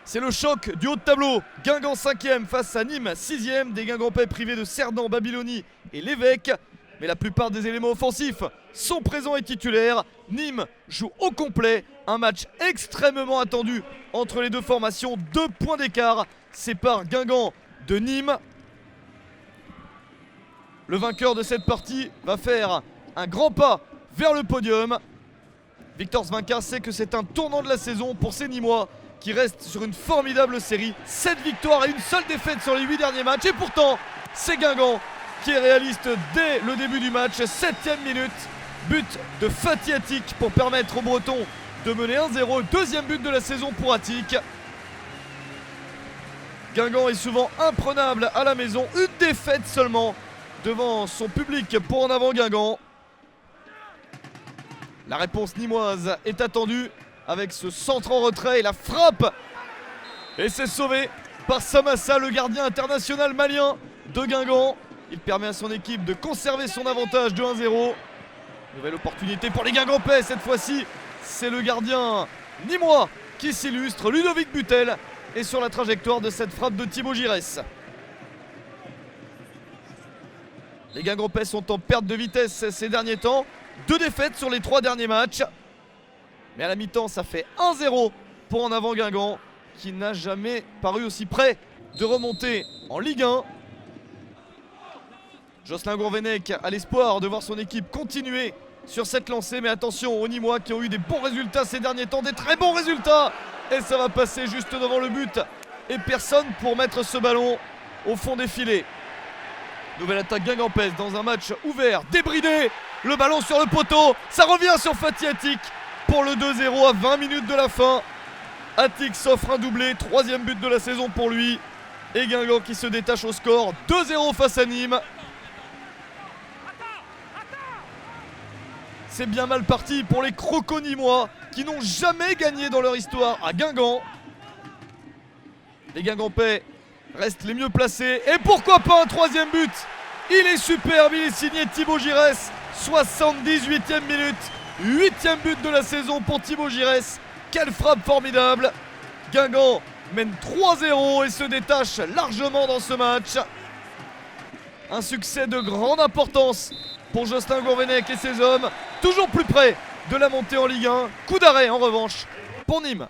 C'est le choc du haut de tableau. Guingamp 5e face à Nîmes 6e. Des Guingampais privés de Cerdan, Babylonie et l'Évêque. Mais la plupart des éléments offensifs sont présents et titulaires. Nîmes joue au complet. Un match extrêmement attendu entre les deux formations. 2 points d'écart séparent Guingamp de Nîmes. Le vainqueur de cette partie va faire un grand pas vers le podium. Victor Svinka sait que c'est un tournant de la saison pour ces Nîmois qui restent sur une formidable série. 7 victoires et une seule défaite sur les 8 derniers matchs. Et pourtant, c'est Guingamp qui est réaliste dès le début du match. 7e minute, but de Fatih Atik pour permettre aux Bretons de mener 1-0. Deuxième but de la saison pour Atik. Guingamp est souvent imprenable à la maison. Une défaite seulement devant son public pour En Avant Guingamp. La réponse nîmoise est attendue avec ce centre en retrait et la frappe. Et c'est sauvé par Samassa, le gardien international malien de Guingamp. Il permet à son équipe de conserver son avantage de 1-0. Nouvelle opportunité pour les Guingampais. Cette fois-ci, c'est le gardien nîmois qui s'illustre. Ludovic Butel est sur la trajectoire de cette frappe de Thibaut Giresse. Les Guingampais sont en perte de vitesse ces derniers temps. 2 défaites sur les 3 derniers matchs. Mais à la mi-temps, ça fait 1-0 pour En Avant Guingamp, qui n'a jamais paru aussi près de remonter en Ligue 1. Jocelyn Gourvenec a l'espoir de voir son équipe continuer sur cette lancée. Mais attention aux Nîmois qui ont eu des bons résultats ces derniers temps, des très bons résultats. Et ça va passer juste devant le but. Et personne pour mettre ce ballon au fond des filets. Nouvelle attaque guingampaise dans un match ouvert, débridé. Le ballon sur le poteau, ça revient sur Fatih Atik pour le 2-0 à 20 minutes de la fin. Atik s'offre un doublé, 3e but de la saison pour lui. Et Guingamp qui se détache au score, 2-0 face à Nîmes. C'est bien mal parti pour les Crocos nîmois qui n'ont jamais gagné dans leur histoire à Guingamp. Les Guingampais restent les mieux placés. Et pourquoi pas un 3e but? Il est superbe, il est signé Thibaut Giresse. 78e minute, 8e but de la saison pour Thibaut Giresse. Quelle frappe formidable. Guingamp mène 3-0 et se détache largement dans ce match. Un succès de grande importance pour Jocelyn Gourvenec et ses hommes. Toujours plus près de la montée en Ligue 1. Coup d'arrêt en revanche pour Nîmes.